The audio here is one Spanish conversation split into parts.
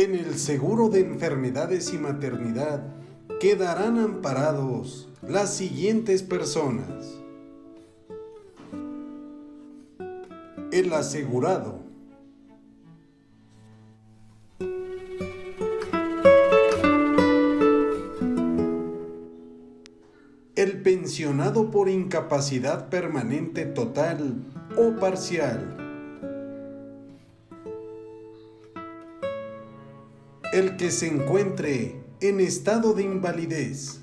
En el seguro de enfermedades y maternidad quedarán amparados las siguientes personas: el asegurado, el pensionado por incapacidad permanente total o parcial, el que se encuentre en estado de invalidez,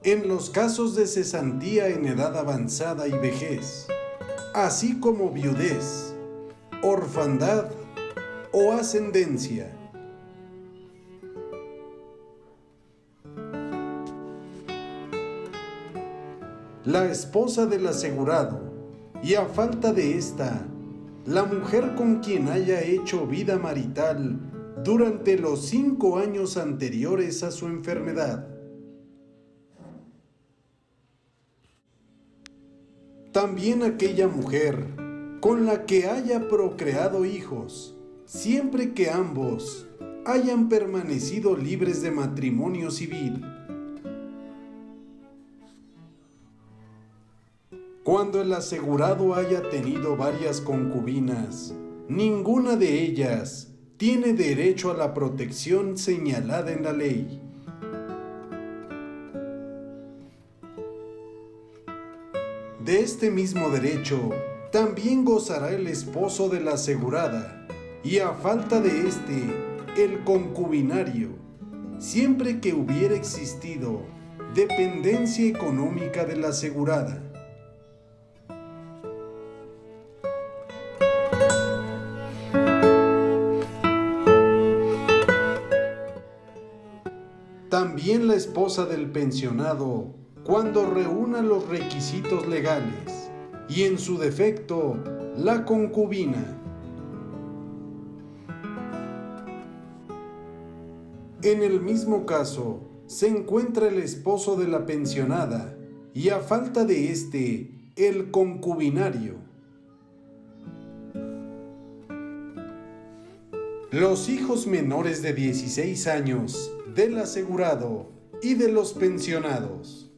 en los casos de cesantía en edad avanzada y vejez, así como viudez, orfandad o ascendencia. La esposa del asegurado, y a falta de ésta, la mujer con quien haya hecho vida marital durante los 5 años anteriores a su enfermedad. También aquella mujer con la que haya procreado hijos, siempre que ambos hayan permanecido libres de matrimonio civil. Cuando el asegurado haya tenido varias concubinas, ninguna de ellas tiene derecho a la protección señalada en la ley. De este mismo derecho también gozará el esposo de la asegurada, y a falta de éste, el concubinario, siempre que hubiera existido dependencia económica de la asegurada. También la esposa del pensionado, cuando reúna los requisitos legales, y en su defecto, la concubina. En el mismo caso, se encuentra el esposo de la pensionada, y a falta de éste, el concubinario. Los hijos menores de 16 años del asegurado y de los pensionados.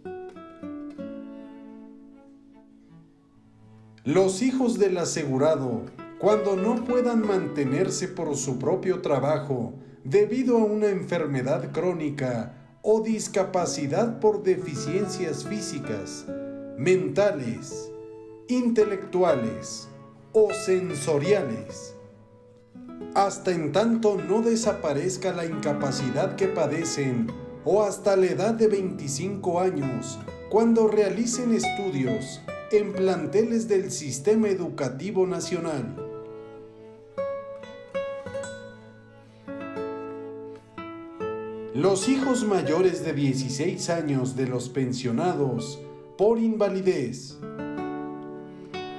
Los hijos del asegurado, cuando no puedan mantenerse por su propio trabajo debido a una enfermedad crónica o discapacidad por deficiencias físicas, mentales, intelectuales o sensoriales, hasta en tanto no desaparezca la incapacidad que padecen, o hasta la edad de 25 años, cuando realicen estudios en planteles del Sistema Educativo Nacional. Los hijos mayores de 16 años de los pensionados por invalidez,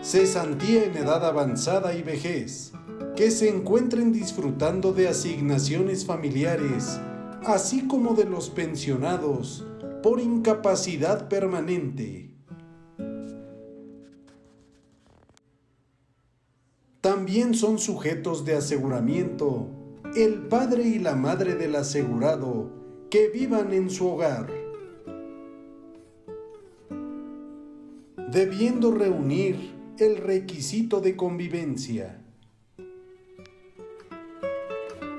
cesantía en edad avanzada y vejez, que se encuentren disfrutando de asignaciones familiares, así como de los pensionados por incapacidad permanente. También son sujetos de aseguramiento el padre y la madre del asegurado que vivan en su hogar, debiendo reunir el requisito de convivencia.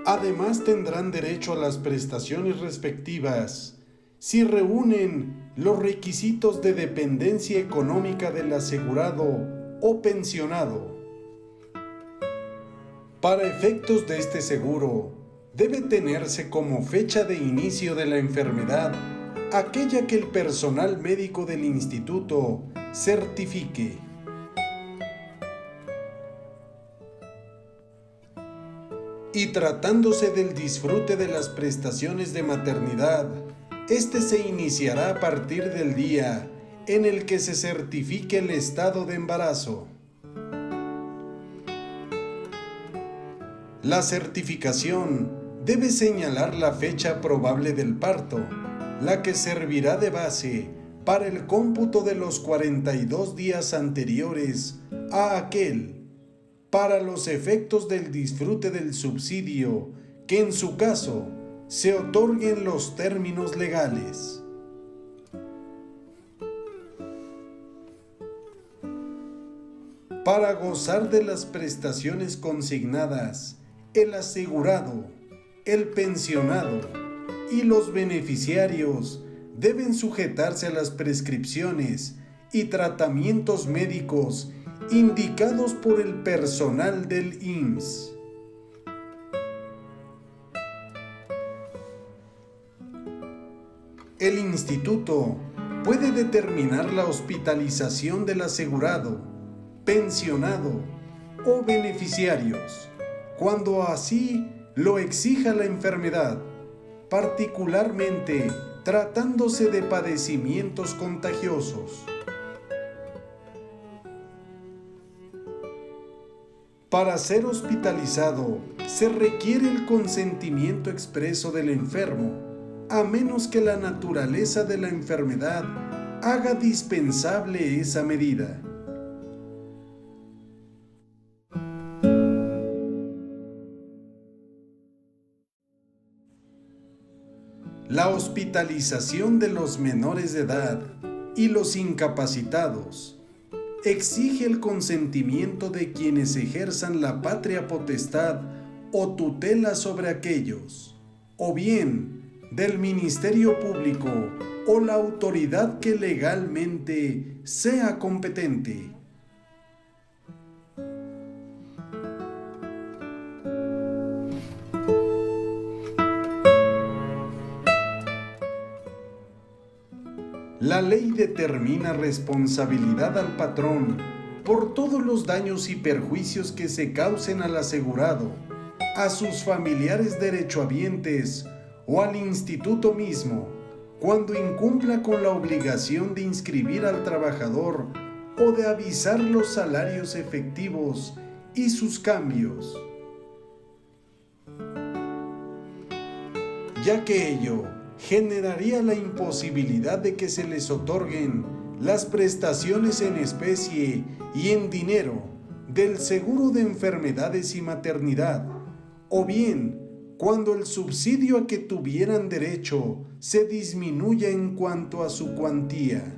Además, tendrán derecho a las prestaciones respectivas si reúnen los requisitos de dependencia económica del asegurado o pensionado. Para efectos de este seguro, debe tenerse como fecha de inicio de la enfermedad aquella que el personal médico del instituto certifique. Y tratándose del disfrute de las prestaciones de maternidad, este se iniciará a partir del día en el que se certifique el estado de embarazo. La certificación debe señalar la fecha probable del parto, la que servirá de base para el cómputo de los 42 días anteriores a aquel, para los efectos del disfrute del subsidio que en su caso se otorguen los términos legales. Para gozar de las prestaciones consignadas, el asegurado, el pensionado y los beneficiarios deben sujetarse a las prescripciones y tratamientos médicos indicados por el personal del IMSS. El instituto puede determinar la hospitalización del asegurado, pensionado o beneficiarios, cuando así lo exija la enfermedad, particularmente tratándose de padecimientos contagiosos. Para ser hospitalizado, se requiere el consentimiento expreso del enfermo, a menos que la naturaleza de la enfermedad haga dispensable esa medida. La hospitalización de los menores de edad y los incapacitados exige el consentimiento de quienes ejerzan la patria potestad o tutela sobre aquellos, o bien del Ministerio Público o la autoridad que legalmente sea competente. La ley determina responsabilidad al patrón por todos los daños y perjuicios que se causen al asegurado, a sus familiares derechohabientes o al instituto mismo, cuando incumpla con la obligación de inscribir al trabajador o de avisar los salarios efectivos y sus cambios, ya que ello generaría la imposibilidad de que se les otorguen las prestaciones en especie y en dinero del seguro de enfermedades y maternidad, o bien cuando el subsidio a que tuvieran derecho se disminuya en cuanto a su cuantía.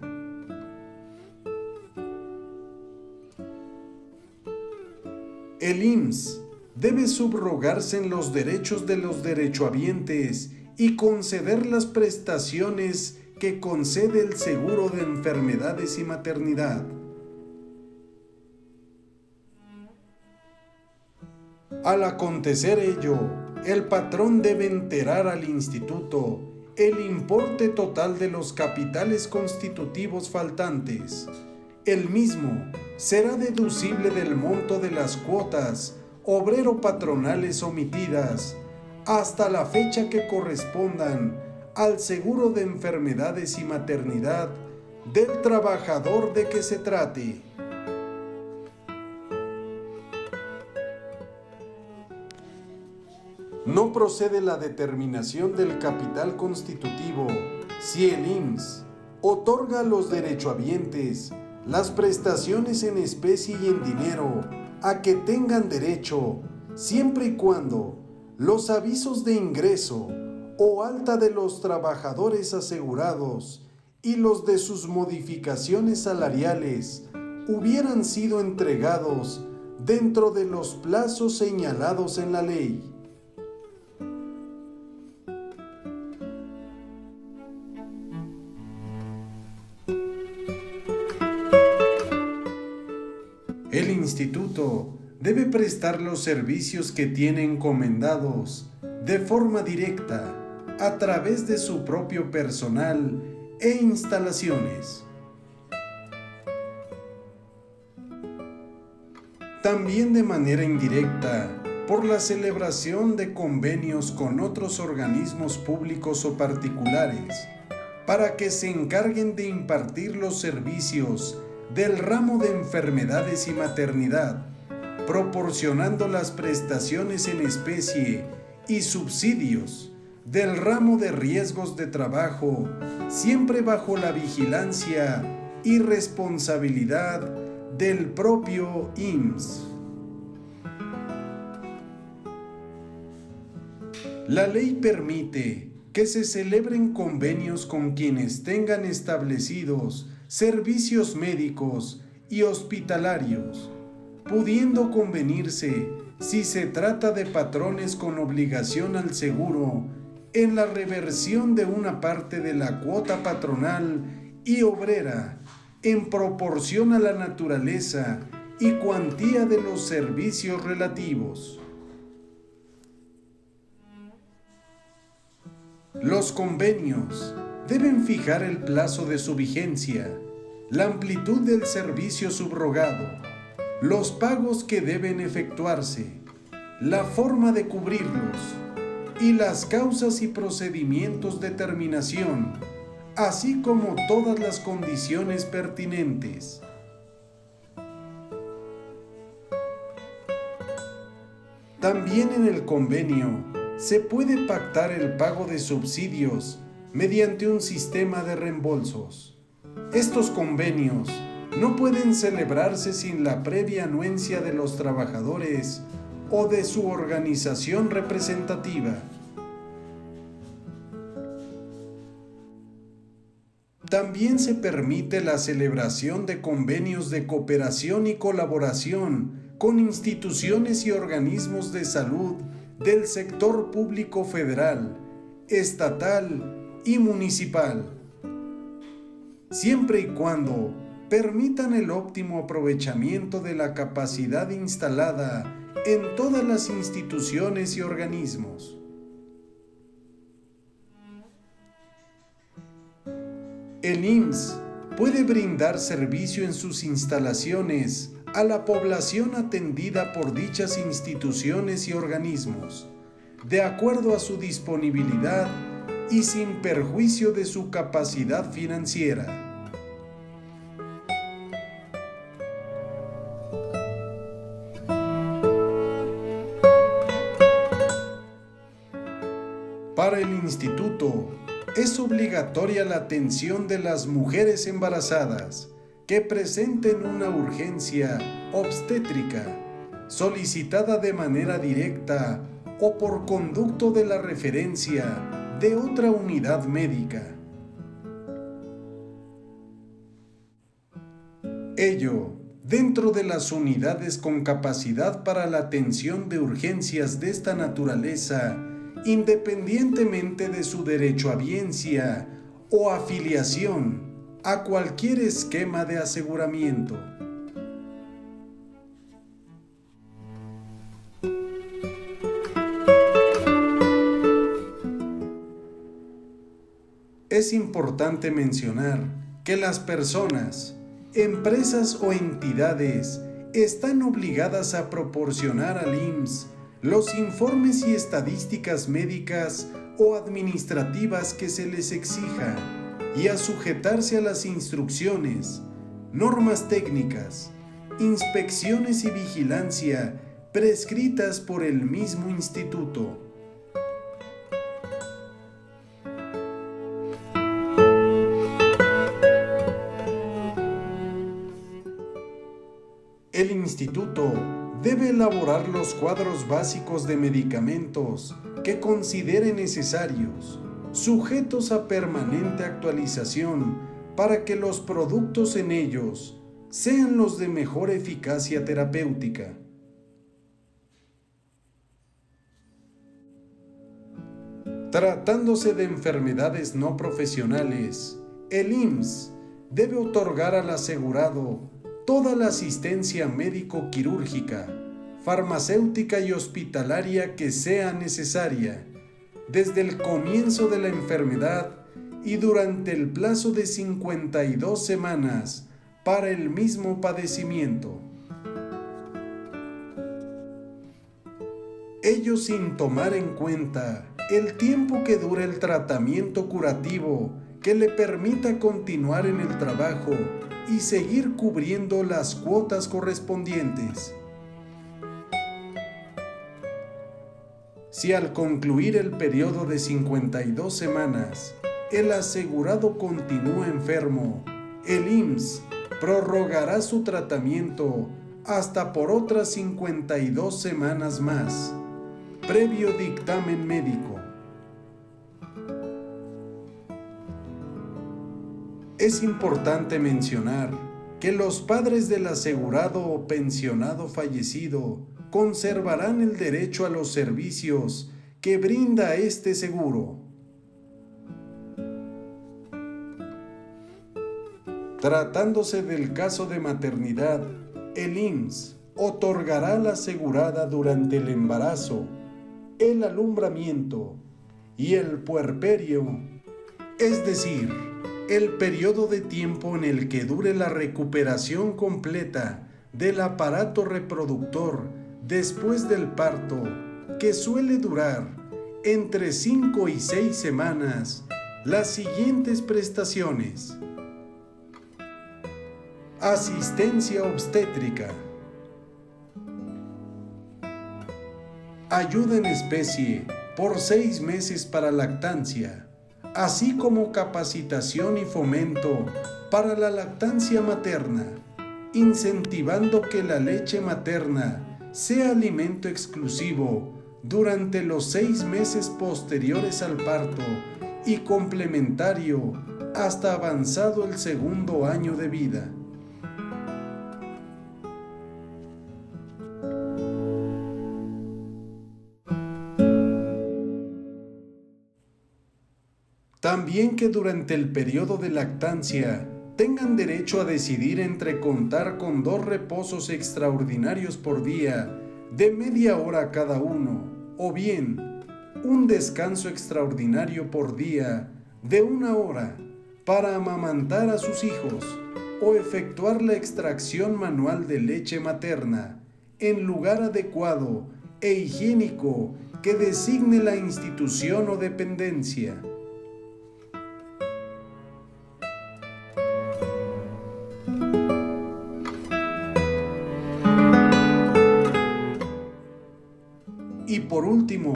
El IMSS debe subrogarse en los derechos de los derechohabientes y conceder las prestaciones que concede el seguro de enfermedades y maternidad. Al acontecer ello, el patrón debe enterar al instituto el importe total de los capitales constitutivos faltantes. El mismo será deducible del monto de las cuotas obrero-patronales omitidas hasta la fecha que correspondan al seguro de enfermedades y maternidad del trabajador de que se trate. No procede la determinación del capital constitutivo si el IMSS otorga a los derechohabientes las prestaciones en especie y en dinero a que tengan derecho, siempre y cuando los avisos de ingreso o alta de los trabajadores asegurados y los de sus modificaciones salariales hubieran sido entregados dentro de los plazos señalados en la ley. El instituto debe prestar los servicios que tiene encomendados de forma directa a través de su propio personal e instalaciones. También de manera indirecta por la celebración de convenios con otros organismos públicos o particulares para que se encarguen de impartir los servicios del ramo de enfermedades y maternidad, proporcionando las prestaciones en especie y subsidios del ramo de riesgos de trabajo, siempre bajo la vigilancia y responsabilidad del propio IMSS. La ley permite que se celebren convenios con quienes tengan establecidos servicios médicos y hospitalarios, pudiendo convenirse, si se trata de patrones con obligación al seguro, en la reversión de una parte de la cuota patronal y obrera en proporción a la naturaleza y cuantía de los servicios relativos. Los convenios deben fijar el plazo de su vigencia, la amplitud del servicio subrogado, los pagos que deben efectuarse, la forma de cubrirlos y las causas y procedimientos de terminación, así como todas las condiciones pertinentes. También en el convenio se puede pactar el pago de subsidios mediante un sistema de reembolsos. Estos convenios no pueden celebrarse sin la previa anuencia de los trabajadores o de su organización representativa. También se permite la celebración de convenios de cooperación y colaboración con instituciones y organismos de salud del sector público federal, estatal y municipal, siempre y cuando permitan el óptimo aprovechamiento de la capacidad instalada en todas las instituciones y organismos. El IMSS puede brindar servicio en sus instalaciones a la población atendida por dichas instituciones y organismos, de acuerdo a su disponibilidad y sin perjuicio de su capacidad financiera. Para el instituto, es obligatoria la atención de las mujeres embarazadas que presenten una urgencia obstétrica, solicitada de manera directa o por conducto de la referencia de otra unidad médica. Ello, dentro de las unidades con capacidad para la atención de urgencias de esta naturaleza, independientemente de su derechohabiencia o afiliación a cualquier esquema de aseguramiento. Es importante mencionar que las personas, empresas o entidades están obligadas a proporcionar al IMSS los informes y estadísticas médicas o administrativas que se les exija y a sujetarse a las instrucciones, normas técnicas, inspecciones y vigilancia prescritas por el mismo instituto. El instituto debe elaborar los cuadros básicos de medicamentos que considere necesarios, sujetos a permanente actualización, para que los productos en ellos sean los de mejor eficacia terapéutica. Tratándose de enfermedades no profesionales, el IMSS debe otorgar al asegurado toda la asistencia médico-quirúrgica, farmacéutica y hospitalaria que sea necesaria, desde el comienzo de la enfermedad y durante el plazo de 52 semanas para el mismo padecimiento. Ello sin tomar en cuenta el tiempo que dura el tratamiento curativo que le permita continuar en el trabajo y seguir cubriendo las cuotas correspondientes. Si al concluir el periodo de 52 semanas, el asegurado continúa enfermo, el IMSS prorrogará su tratamiento hasta por otras 52 semanas más, previo dictamen médico. Es importante mencionar que los padres del asegurado o pensionado fallecido conservarán el derecho a los servicios que brinda este seguro. Tratándose del caso de maternidad, el IMSS otorgará a la asegurada durante el embarazo, el alumbramiento y el puerperio, es decir, el periodo de tiempo en el que dure la recuperación completa del aparato reproductor después del parto, que suele durar entre 5 y 6 semanas, las siguientes prestaciones: asistencia obstétrica, ayuda en especie por 6 meses para lactancia, así como capacitación y fomento para la lactancia materna, incentivando que la leche materna sea alimento exclusivo durante los 6 meses posteriores al parto y complementario hasta avanzado el segundo año de vida. También que durante el periodo de lactancia tengan derecho a decidir entre contar con 2 reposos extraordinarios por día de media hora cada uno, o bien un descanso extraordinario por día de 1 hora para amamantar a sus hijos o efectuar la extracción manual de leche materna en lugar adecuado e higiénico que designe la institución o dependencia. Y por último,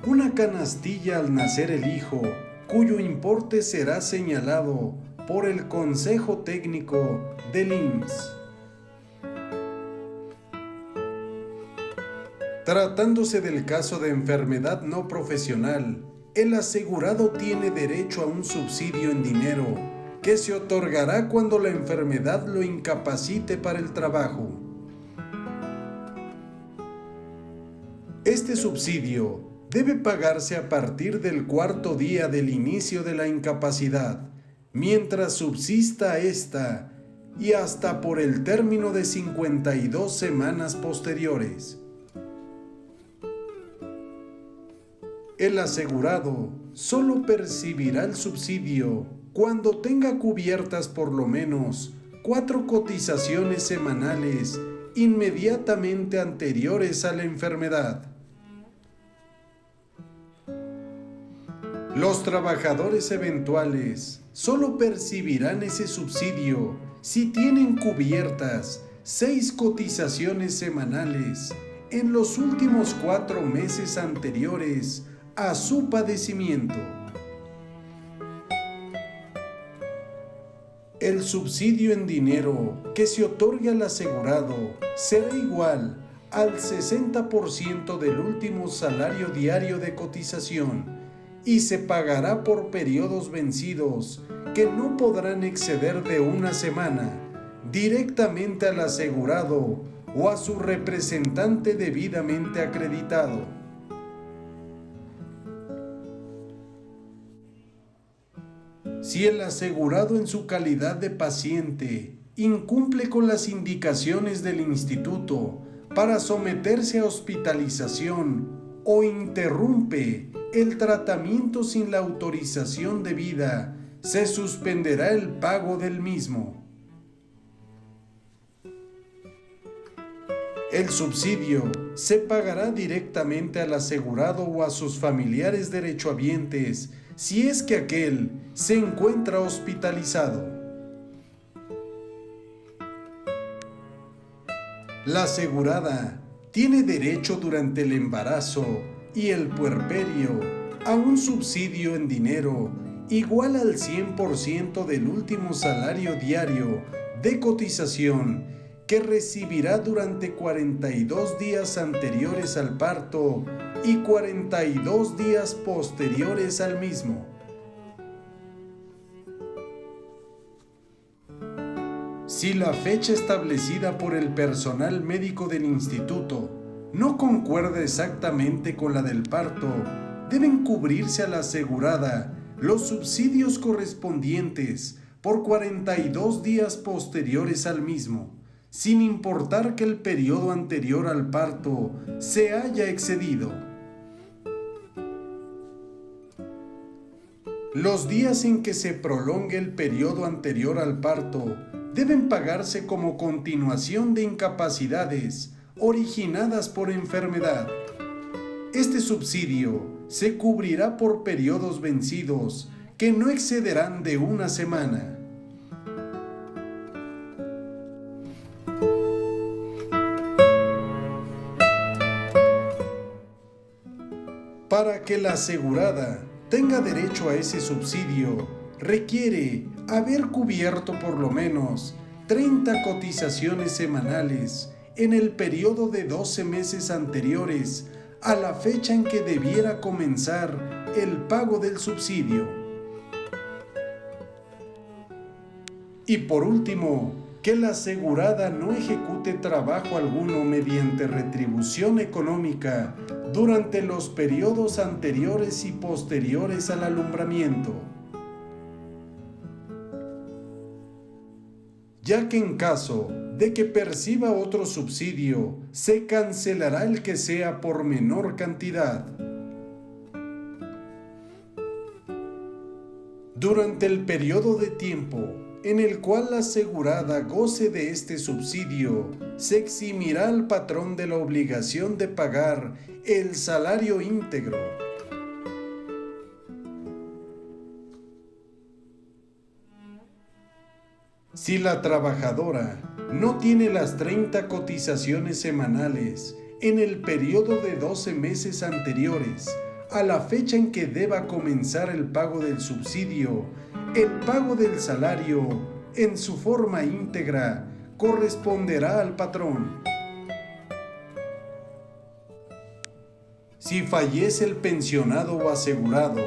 una canastilla al nacer el hijo, cuyo importe será señalado por el Consejo Técnico del IMSS. Tratándose del caso de enfermedad no profesional, el asegurado tiene derecho a un subsidio en dinero que se otorgará cuando la enfermedad lo incapacite para el trabajo. Este subsidio debe pagarse a partir del 4º día del inicio de la incapacidad, mientras subsista esta, y hasta por el término de 52 semanas posteriores. El asegurado solo percibirá el subsidio cuando tenga cubiertas por lo menos 4 cotizaciones semanales inmediatamente anteriores a la enfermedad. Los trabajadores eventuales solo percibirán ese subsidio si tienen cubiertas 6 cotizaciones semanales en los últimos 4 meses anteriores a su padecimiento. El subsidio en dinero que se otorgue al asegurado será igual al 60% del último salario diario de cotización y se pagará por periodos vencidos que no podrán exceder de 1 semana, directamente al asegurado o a su representante debidamente acreditado. Si el asegurado en su calidad de paciente incumple con las indicaciones del instituto para someterse a hospitalización o interrumpe el tratamiento sin la autorización debida, se suspenderá el pago del mismo. El subsidio se pagará directamente al asegurado o a sus familiares derechohabientes si es que aquel se encuentra hospitalizado. La asegurada tiene derecho durante el embarazo y el puerperio a un subsidio en dinero igual al 100% del último salario diario de cotización que recibirá durante 42 días anteriores al parto y 42 días posteriores al mismo. Si la fecha establecida por el personal médico del instituto no concuerda exactamente con la del parto, deben cubrirse a la asegurada los subsidios correspondientes por 42 días posteriores al mismo, sin importar que el periodo anterior al parto se haya excedido. Los días en que se prolongue el periodo anterior al parto deben pagarse como continuación de incapacidades originadas por enfermedad. Este subsidio se cubrirá por periodos vencidos que no excederán de una semana. Para que la asegurada tenga derecho a ese subsidio, requiere haber cubierto por lo menos 30 cotizaciones semanales en el periodo de 12 meses anteriores a la fecha en que debiera comenzar el pago del subsidio. Y por último, que la asegurada no ejecute trabajo alguno mediante retribución económica durante los periodos anteriores y posteriores al alumbramiento, ya que en caso de que perciba otro subsidio, se cancelará el que sea por menor cantidad. Durante el periodo de tiempo en el cual la asegurada goce de este subsidio, se eximirá al patrón de la obligación de pagar el salario íntegro. Si la trabajadora no tiene las 30 cotizaciones semanales en el periodo de 12 meses anteriores a la fecha en que deba comenzar el pago del subsidio, el pago del salario en su forma íntegra corresponderá al patrón. Si fallece el pensionado o asegurado,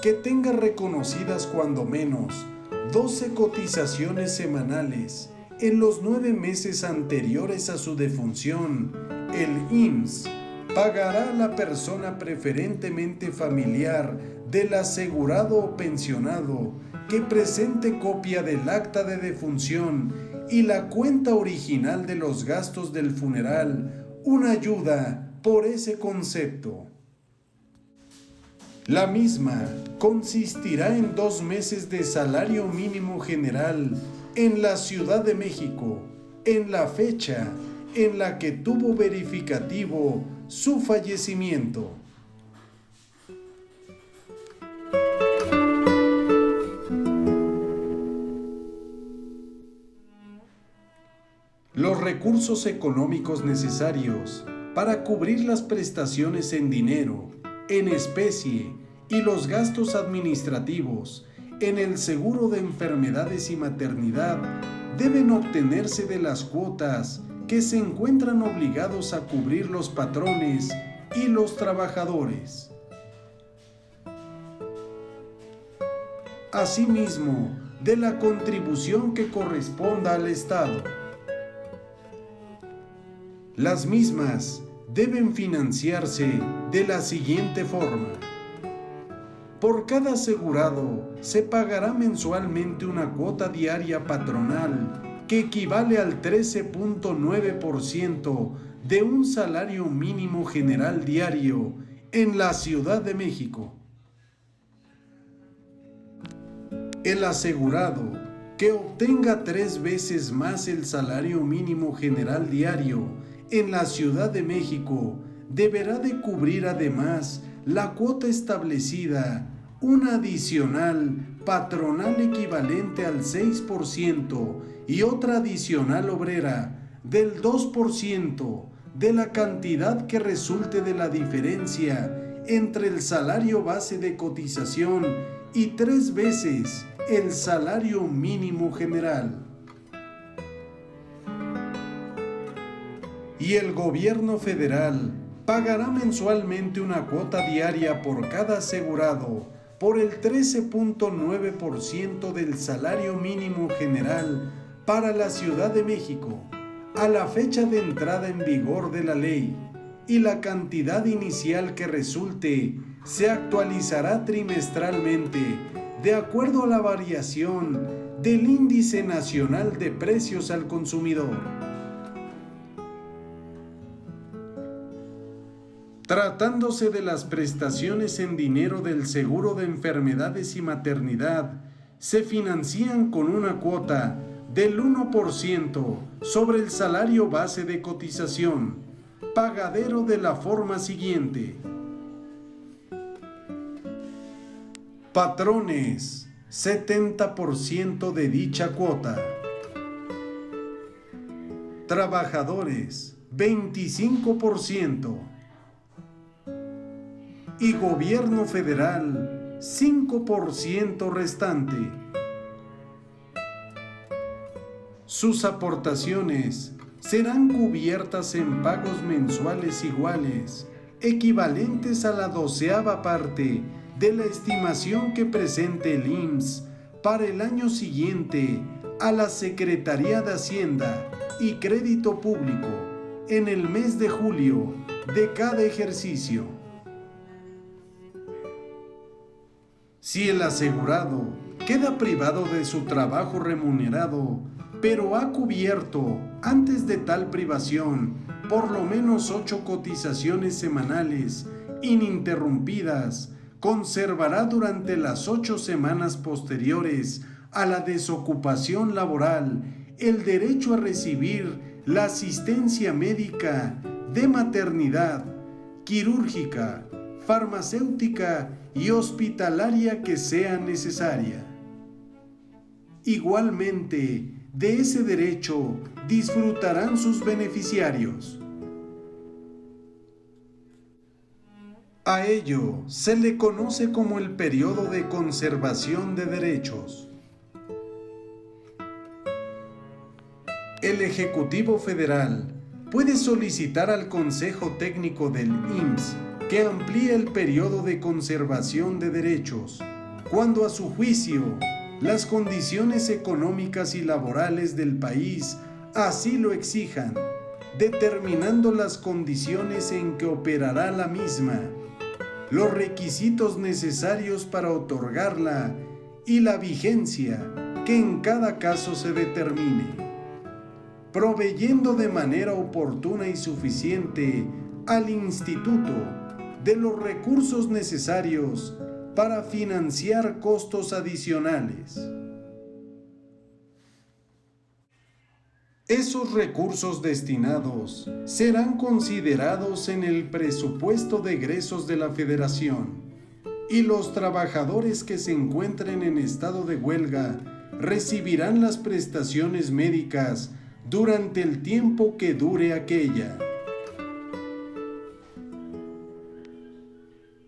que tenga reconocidas cuando menos 12 cotizaciones semanales en los 9 meses anteriores a su defunción, el IMSS pagará a la persona preferentemente familiar del asegurado o pensionado que presente copia del acta de defunción y la cuenta original de los gastos del funeral, una ayuda por ese concepto. La misma consistirá en 2 meses de salario mínimo general en la Ciudad de México, en la fecha en la que tuvo verificativo su fallecimiento. Los recursos económicos necesarios para cubrir las prestaciones en dinero, en especie y los gastos administrativos en el seguro de enfermedades y maternidad deben obtenerse de las cuotas que se encuentran obligados a cubrir los patrones y los trabajadores. Asimismo, de la contribución que corresponda al Estado. Las mismas deben financiarse de la siguiente forma. Por cada asegurado se pagará mensualmente una cuota diaria patronal que equivale al 13.9% de un salario mínimo general diario en la Ciudad de México. El asegurado que obtenga 3 veces más el salario mínimo general diario en la Ciudad de México deberá de cubrir además la cuota establecida, una adicional patronal equivalente al 6% y otra adicional obrera del 2% de la cantidad que resulte de la diferencia entre el salario base de cotización y 3 veces el salario mínimo general. Y el gobierno federal pagará mensualmente una cuota diaria por cada asegurado por el 13.9% del salario mínimo general para la Ciudad de México a la fecha de entrada en vigor de la ley, y la cantidad inicial que resulte se actualizará trimestralmente de acuerdo a la variación del Índice Nacional de Precios al Consumidor. Tratándose de las prestaciones en dinero del seguro de enfermedades y maternidad, se financian con una cuota del 1% sobre el salario base de cotización, pagadero de la forma siguiente. Patrones, 70% de dicha cuota. Trabajadores, 25%. Y gobierno federal, 5% restante. Sus aportaciones serán cubiertas en pagos mensuales iguales, equivalentes a la 12ª parte de la estimación que presente el IMSS para el año siguiente a la Secretaría de Hacienda y Crédito Público en el mes de julio de cada ejercicio. Si el asegurado queda privado de su trabajo remunerado, pero ha cubierto antes de tal privación por lo menos 8 cotizaciones semanales ininterrumpidas, conservará durante las 8 semanas posteriores a la desocupación laboral el derecho a recibir la asistencia médica de maternidad, quirúrgica, farmacéutica y hospitalaria que sea necesaria. Igualmente, de ese derecho disfrutarán sus beneficiarios. A ello se le conoce como el periodo de conservación de derechos. El Ejecutivo Federal puede solicitar al Consejo Técnico del IMSS que amplíe el periodo de conservación de derechos cuando a su juicio las condiciones económicas y laborales del país así lo exijan, determinando las condiciones en que operará la misma, los requisitos necesarios para otorgarla y la vigencia que en cada caso se determine, proveyendo de manera oportuna y suficiente al Instituto de los recursos necesarios para financiar costos adicionales. Esos recursos destinados serán considerados en el presupuesto de egresos de la Federación, y los trabajadores que se encuentren en estado de huelga recibirán las prestaciones médicas durante el tiempo que dure aquella.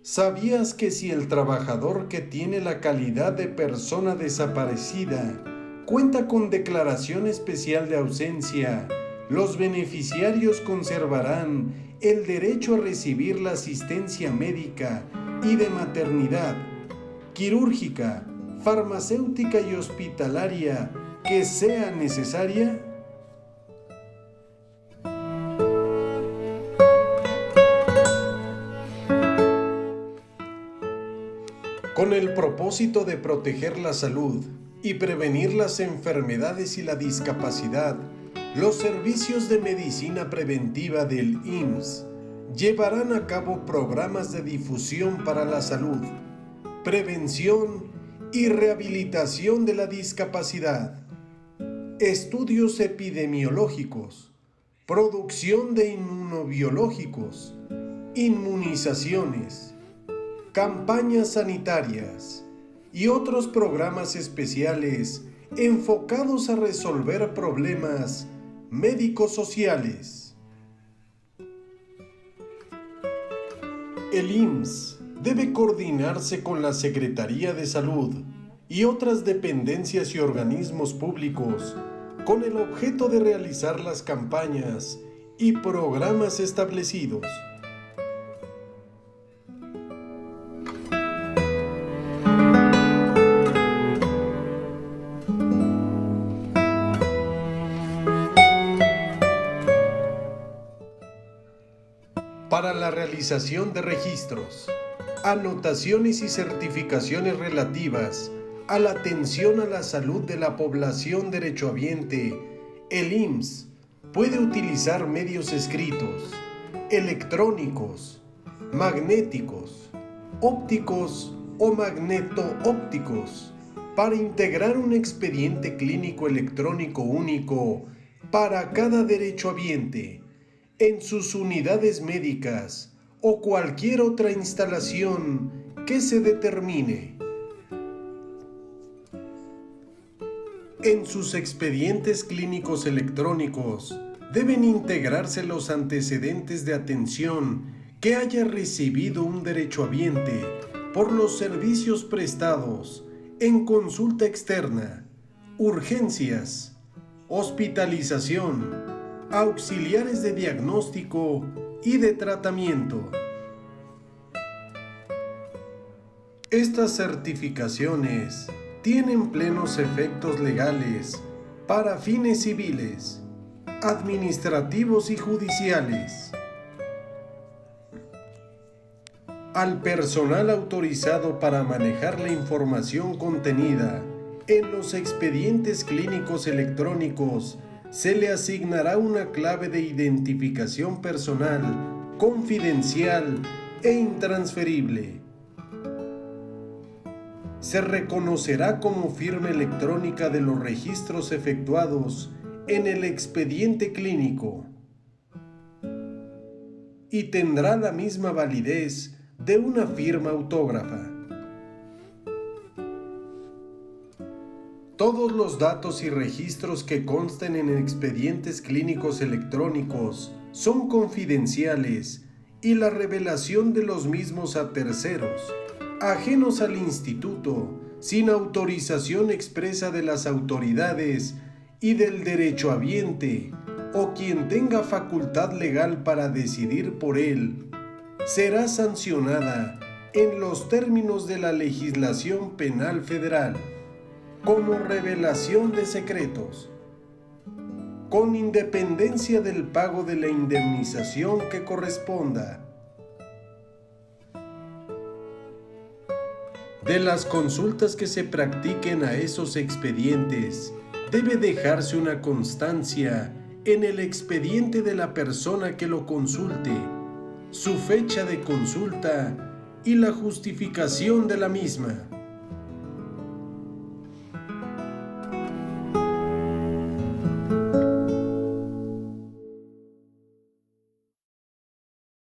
¿Sabías que si el trabajador que tiene la calidad de persona desaparecida cuenta con declaración especial de ausencia, los beneficiarios conservarán el derecho a recibir la asistencia médica y de maternidad, quirúrgica, farmacéutica y hospitalaria que sea necesaria? Con el propósito de proteger la salud y prevenir las enfermedades y la discapacidad, los servicios de medicina preventiva del IMSS llevarán a cabo programas de difusión para la salud, prevención y rehabilitación de la discapacidad, estudios epidemiológicos, producción de inmunobiológicos, inmunizaciones, campañas sanitarias y otros programas especiales enfocados a resolver problemas médico-sociales. El IMSS debe coordinarse con la Secretaría de Salud y otras dependencias y organismos públicos con el objeto de realizar las campañas y programas establecidos. Para la realización de registros, anotaciones y certificaciones relativas a la atención a la salud de la población derechohabiente, el IMSS puede utilizar medios escritos, electrónicos, magnéticos, ópticos o magneto-ópticos para integrar un expediente clínico electrónico único para cada derechohabiente en sus unidades médicas o cualquier otra instalación que se determine. En sus expedientes clínicos electrónicos deben integrarse los antecedentes de atención que haya recibido un derechohabiente por los servicios prestados en consulta externa, urgencias, hospitalización, auxiliares de diagnóstico y de tratamiento. Estas certificaciones tienen plenos efectos legales para fines civiles, administrativos y judiciales. Al personal autorizado para manejar la información contenida en los expedientes clínicos electrónicos se le asignará una clave de identificación personal, confidencial e intransferible. Se reconocerá como firma electrónica de los registros efectuados en el expediente clínico y tendrá la misma validez de una firma autógrafa. Todos los datos y registros que consten en expedientes clínicos electrónicos son confidenciales y la revelación de los mismos a terceros, ajenos al instituto, sin autorización expresa de las autoridades y del derechohabiente o quien tenga facultad legal para decidir por él, será sancionada en los términos de la legislación penal federal como revelación de secretos, con independencia del pago de la indemnización que corresponda. De las consultas que se practiquen a esos expedientes, debe dejarse una constancia en el expediente de la persona que lo consulte, su fecha de consulta y la justificación de la misma.